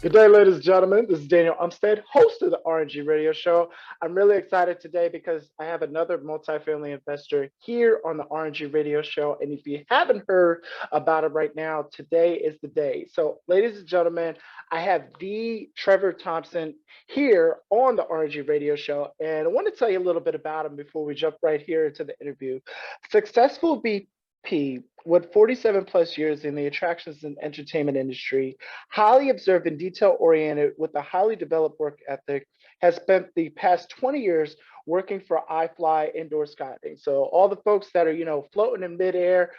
Good day, ladies and gentlemen. This is Daniel Umstead, host of the RNG radio show. I'm really excited today because I have another multifamily investor here on the RNG radio show. And if you haven't heard about it right now, today is the day. So, ladies and gentlemen, I have the Trevor Thompson here on the RNG radio show. And I want to tell you a little bit about him before we jump right here into the interview. Successful BP with 47 plus years in the attractions and entertainment industry, highly observant and detail oriented with a highly developed work ethic, has spent the past 20 years working for iFLY Indoor Skydiving. So all the folks that are, floating in midair,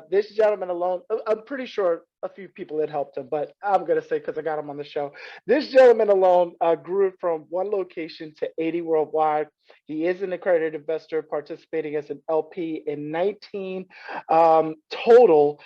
this gentleman alone, I'm pretty sure a few people had helped him, but I'm going to say because I got him on the show, this gentleman alone grew it from one location to 80 worldwide. He is an accredited investor participating as an LP in 19 total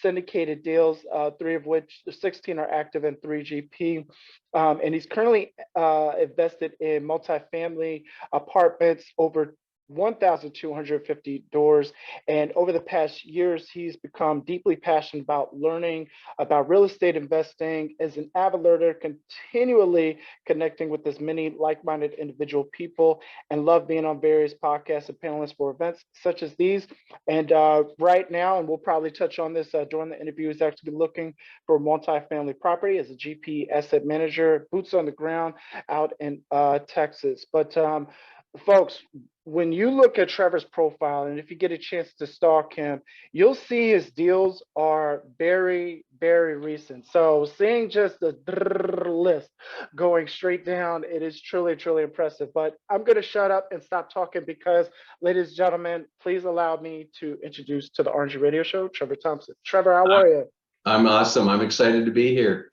syndicated deals, three of which 16 are active and three GP. And he's currently invested in multifamily apartments over 1,250 doors. And over the past years, he's become deeply passionate about learning about real estate investing as an avid learner, continually connecting with as many like-minded individual people, and love being on various podcasts and panelists for events such as these. And right now, and we'll probably touch on this during the interview, is actually looking for multifamily property as a GP asset manager, boots on the ground out in Texas. But folks, when you look at Trevor's profile, and if you get a chance to stalk him, you'll see his deals are very, very recent. So seeing just the list going straight down, it is truly, truly impressive. But I'm going to shut up and stop talking because, ladies and gentlemen, please allow me to introduce to the Orange Radio Show, Trevor Thompson. Trevor, how are you? I'm awesome. I'm excited to be here.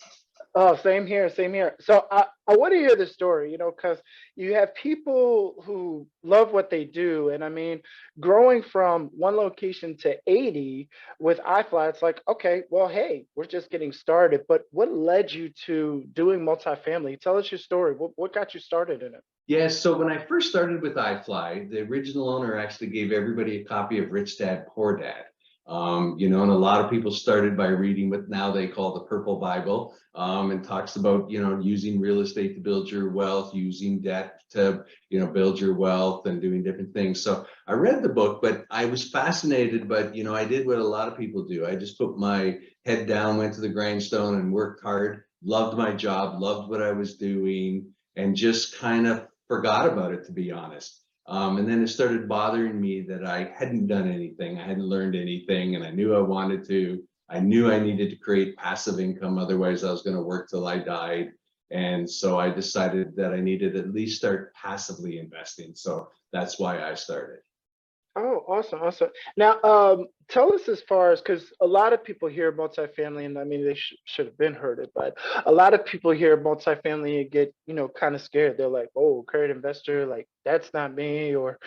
Oh, same here, same here. So I want to hear the story, because you have people who love what they do. And I mean, growing from one location to 80 with iFLY, it's like, okay, well, hey, we're just getting started. But what led you to doing multifamily? Tell us your story. What got you started in it? Yeah, so when I first started with iFLY, the original owner actually gave everybody a copy of Rich Dad, Poor Dad. And a lot of people started by reading what now they call the Purple Bible, and talks about, using real estate to build your wealth, using debt to, build your wealth and doing different things. So I read the book, but I was fascinated, but, I did what a lot of people do. I just put my head down, went to the grindstone and worked hard, loved my job, loved what I was doing, and just kind of forgot about it, to be honest. And then it started bothering me that I hadn't done anything, I hadn't learned anything, and I knew I wanted to. I knew I needed to create passive income, otherwise I was going to work till I died. And so I decided that I needed to at least start passively investing. So that's why I started. Oh, awesome, awesome. Now, tell us as far as, because a lot of people hear multifamily, and I mean, they should have been heard it, but a lot of people hear multifamily and get, kind of scared. They're like, oh, credit investor, like, that's not me, or,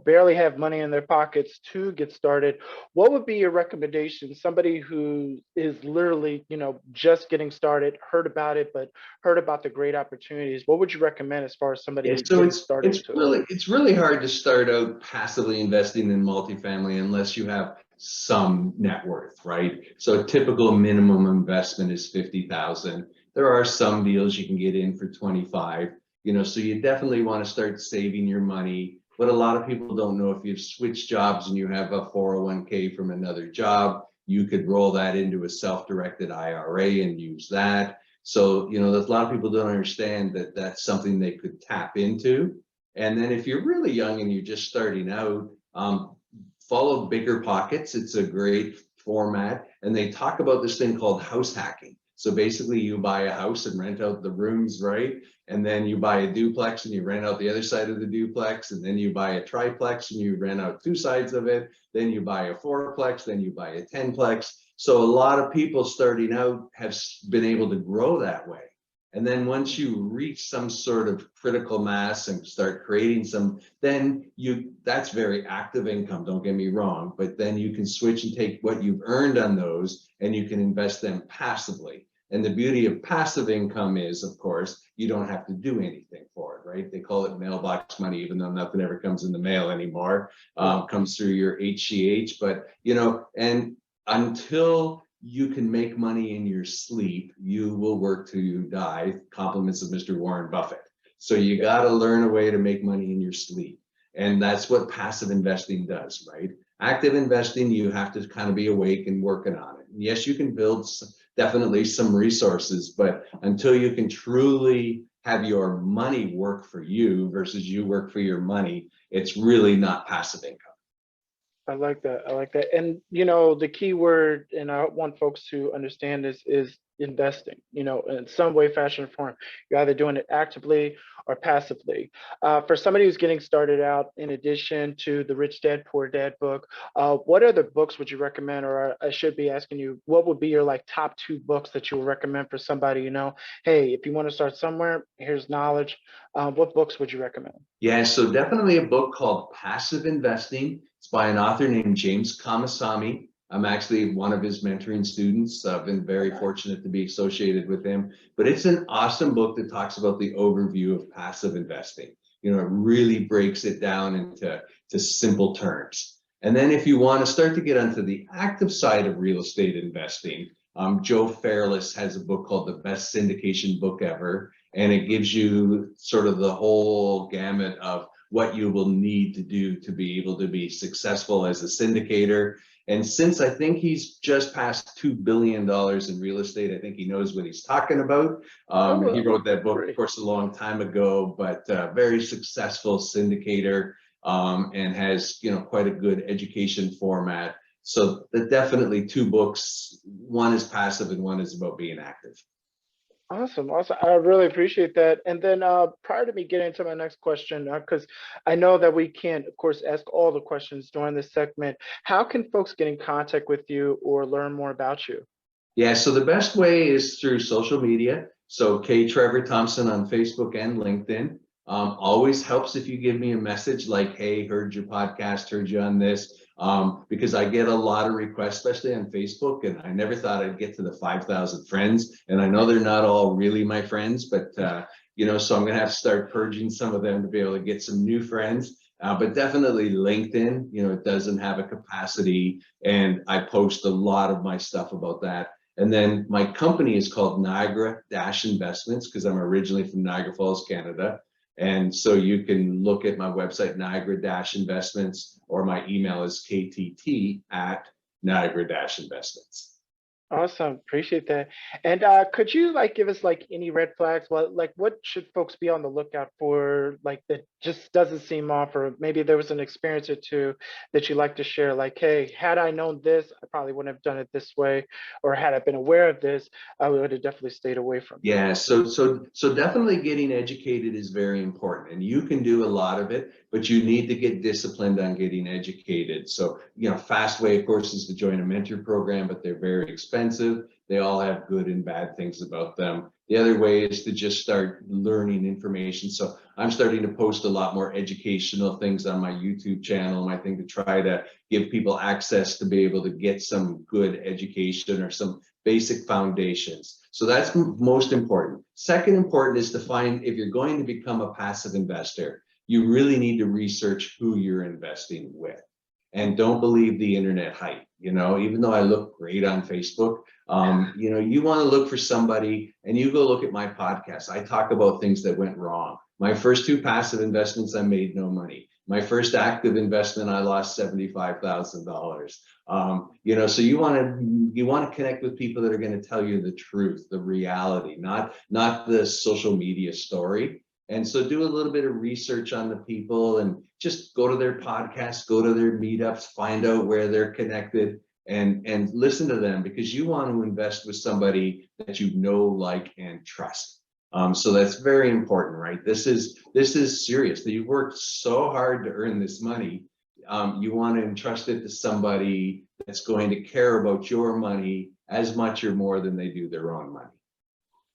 barely have money in their pockets to get started. What would be your recommendation? Somebody who is literally, just getting started, heard about it, but heard about the great opportunities. What would you recommend as far as somebody Yeah, so getting it's started it's into it? really it's really hard to start out passively investing in multifamily unless you have some net worth, right? So a typical minimum investment is 50,000. There are some deals you can get in for 25, so you definitely want to start saving your money. What a lot of people don't know, if you've switched jobs and you have a 401k from another job, you could roll that into a self-directed IRA and use that. So, there's a lot of people don't understand that that's something they could tap into. And then if you're really young and you're just starting out, follow Bigger Pockets. It's a great format. And they talk about this thing called house hacking. So basically you buy a house and rent out the rooms, right? And then you buy a duplex and you rent out the other side of the duplex. And then you buy a triplex and you rent out two sides of it. Then you buy a fourplex, then you buy a 10plex. So a lot of people starting out have been able to grow that way. And then once you reach some sort of critical mass and start creating some, then that's very active income, don't get me wrong, but then you can switch and take what you've earned on those and you can invest them passively. And the beauty of passive income is, of course, you don't have to do anything for it, right? They call it mailbox money, even though nothing ever comes in the mail anymore, comes through your HCH. But, and until you can make money in your sleep. You will work till you die. Compliments of Mr. Warren Buffett. So you got to learn a way to make money in your sleep. And that's what passive investing does, right? Active investing, you have to kind of be awake and working on it. Yes, you can build definitely some resources, but until you can truly have your money work for you versus you work for your money, it's really not passive income. I like that. I like that. And you know, the key word, and I want folks to understand this, is investing. You know, in some way, fashion, or form. You're either doing it actively or passively. For somebody who's getting started out, in addition to the Rich Dad Poor Dad book, what other books would you recommend? Or I should be asking you, what would be your like top two books that you would recommend for somebody? You know, hey, if you want to start somewhere, here's knowledge. What books would you recommend? Yeah, so definitely a book called Passive Investing. It's by an author named James Kamasami. I'm actually one of his mentoring students. I've been very fortunate to be associated with him. But it's an awesome book that talks about the overview of passive investing. You know, it really breaks it down into simple terms. And then if you want to start to get onto the active side of real estate investing, Joe Fairless has a book called The Best Syndication Book Ever, and it gives you sort of the whole gamut of what you will need to do to be able to be successful as a syndicator. And since I think he's just passed $2 billion in real estate, I think he knows what he's talking about. He wrote that book, of course, a long time ago, but very successful syndicator, and has, you know, quite a good education format. So definitely two books. One is passive and one is about being active. Awesome, awesome. I really appreciate that. And then prior to me getting to my next question, because I know that we can't, of course, ask all the questions during this segment, how can folks get in contact with you or learn more about you? Yeah, so the best way is through social media. So Trevor Thompson on Facebook and LinkedIn. Always helps if you give me a message like, hey, heard your podcast, heard you on this, because I get a lot of requests, especially on Facebook, and I never thought I'd get to the 5,000 friends. And I know they're not all really my friends, but, you know, so I'm going to have to start purging some of them to be able to get some new friends. But definitely LinkedIn, you know, it doesn't have a capacity, and I post a lot of my stuff about that. And then my company is called Niagara Investments because I'm originally from Niagara Falls, Canada. And so you can look at my website, Niagara Investments, or my email is ktt@Niagara Investments. Awesome, appreciate that. And could you like give us like any red flags? What should folks be on the lookout for? Like that just doesn't seem off, or maybe there was an experience or two that you like to share. Like, hey, had I known this, I probably wouldn't have done it this way, or had I been aware of this, I would have definitely stayed away from it. Yeah, so definitely getting educated is very important, and you can do a lot of it, but you need to get disciplined on getting educated. So, you know, fast way, of course, is to join a mentor program, but they're very expensive. They all have good and bad things about them. The other way is to just start learning information. So I'm starting to post a lot more educational things on my YouTube channel, my thing, to try to give people access to be able to get some good education or some basic foundations. So that's most important. Second important is to find, if you're going to become a passive investor, you really need to research who you're investing with. And don't believe the internet hype. You know, even though I look great on Facebook, you know, you want to look for somebody, and you go look at my podcast. I talk about things that went wrong. My first two passive investments, I made no money. My first active investment, I lost $75,000. You know, so you want to connect with people that are going to tell you the truth, the reality, not the social media story. And so do a little bit of research on the people and just go to their podcasts, go to their meetups, find out where they're connected, and listen to them, because you want to invest with somebody that you know, like, and trust. So that's very important, right? This is serious. That you worked so hard to earn this money. You want to entrust it to somebody that's going to care about your money as much or more than they do their own money.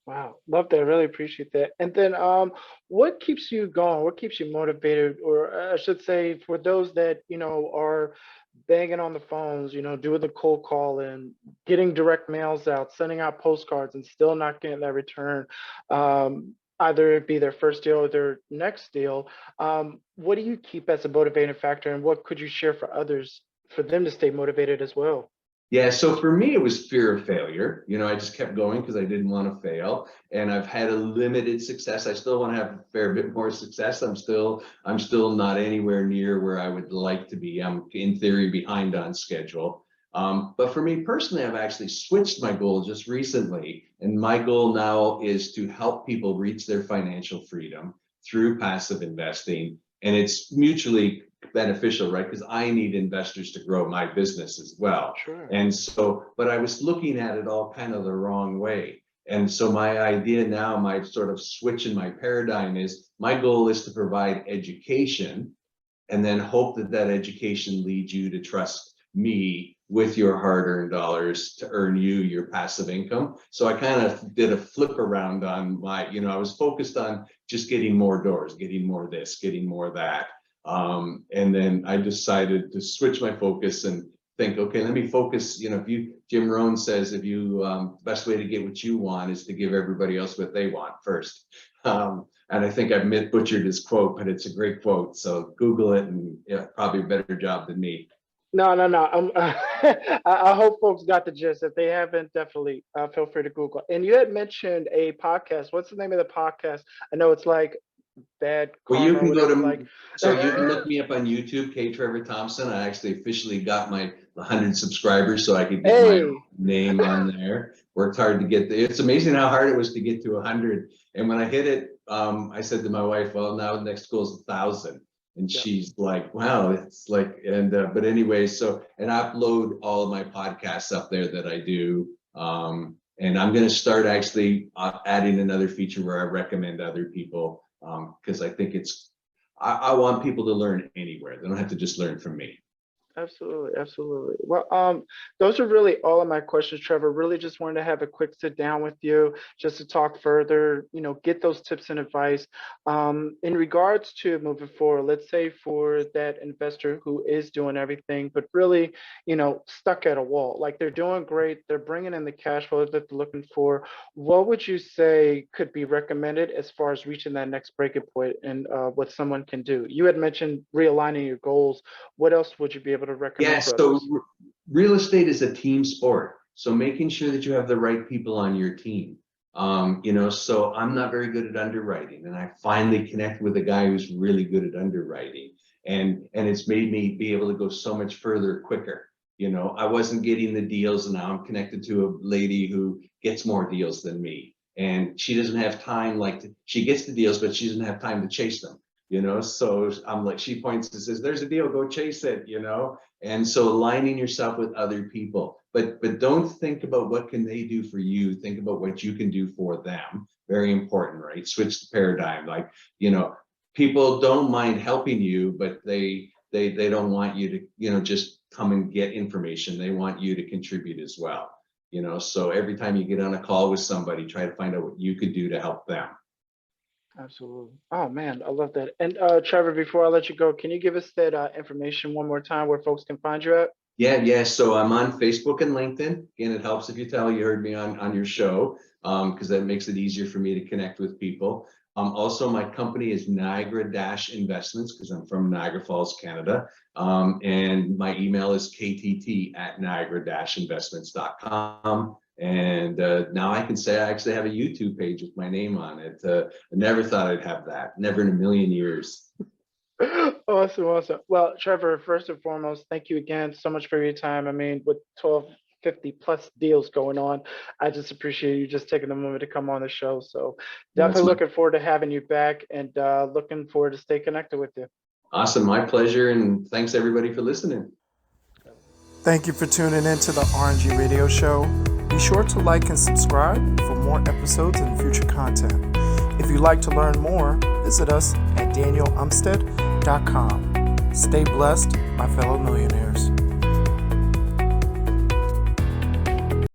Wow, love that. Really appreciate that. And then, what keeps you going? What keeps you motivated? Or I should say, for those that you know are banging on the phones, you know, doing the cold call and getting direct mails out, sending out postcards, and still not getting that return. Either it be their first deal or their next deal. What do you keep as a motivating factor, and what could you share for others for them to stay motivated as well? Yeah, so for me, it was fear of failure. I just kept going because I didn't want to fail. And I've had a limited success. I still want to have a fair bit more success. I'm still not anywhere near where I would like to be. I'm in theory behind on schedule. But for me personally, I've actually switched my goal just recently. And my goal now is to help people reach their financial freedom through passive investing. And it's mutually beneficial, right? Because I need investors to grow my business as well. Sure. And so, but I was looking at it all kind of the wrong way. And so my idea now, my sort of switch in my paradigm is my goal is to provide education and then hope that that education leads you to trust me with your hard-earned dollars to earn you your passive income. So I kind of did a flip around on my, I was focused on just getting more doors, getting more this, getting more that. And then I decided to switch my focus and think, okay, let me focus. Jim Rohn says, best way to get what you want is to give everybody else what they want first. And I think I've butchered his quote, but it's a great quote. So Google it, and probably a better job than me. No. I hope folks got the gist. If they haven't, definitely feel free to Google. And you had mentioned a podcast. What's the name of the podcast? I know it's like Bad Well, you Karma. can go to, Like. so you can look me up on YouTube, Trevor Thompson. I actually officially got my 100 subscribers, so I could get my name on there. Worked hard to get there. It's amazing how hard it was to get to 100. And when I hit it, I said to my wife, well, now the next goal is 1,000. And she's like, wow, it's like, but anyway, and I upload all of my podcasts up there that I do. And I'm going to start actually adding another feature where I recommend other people, because I think I want people to learn anywhere. They don't have to just learn from me. Absolutely. Well, those are really all of my questions, Trevor. Really just wanted to have a quick sit down with you just to talk further, get those tips and advice. In regards to moving forward, let's say for that investor who is doing everything, but really, stuck at a wall, like they're doing great, they're bringing in the cash flow that they're looking for. What would you say could be recommended as far as reaching that next breaking point and what someone can do? You had mentioned realigning your goals. What else would you be able to recommend? Yes, so real estate is a team sport. So making sure that you have the right people on your team. So I'm not very good at underwriting, and I finally connect with a guy who's really good at underwriting, and it's made me be able to go so much further quicker. I wasn't getting the deals, and now I'm connected to a lady who gets more deals than me, and she doesn't have time. She gets the deals, but she doesn't have time to chase them. So I'm like, she points and says, there's a deal, go chase it, and so aligning yourself with other people, but don't think about what can they do for you. Think about what you can do for them. Very important, right? Switch the paradigm. People don't mind helping you, but they don't want you to, just come and get information. They want you to contribute as well. So every time you get on a call with somebody, try to find out what you could do to help them. Absolutely. Oh man, I love that. And Trevor, before I let you go, can you give us that information one more time where folks can find you at? Yeah. So I'm on Facebook and LinkedIn. Again, it helps if you tell you heard me on your show, because that makes it easier for me to connect with people. Also, my company is Niagara-Investments, because I'm from Niagara Falls, Canada. And my email is ktt@niagara-investments.com. And now I can say I actually have a YouTube page with my name on it. I never thought I'd have that. Never in a million years. Awesome. Well, Trevor, first and foremost, thank you again so much for your time. I mean, with 1250 plus deals going on, I just appreciate you just taking a moment to come on the show. So definitely looking forward to having you back, and looking forward to stay connected with you. Awesome. My pleasure. And thanks everybody for listening. Thank you for tuning in to the RNG Radio Show. Be sure to like and subscribe for more episodes and future content. If you'd like to learn more, visit us at danielumstead.com. Stay blessed, my fellow millionaires.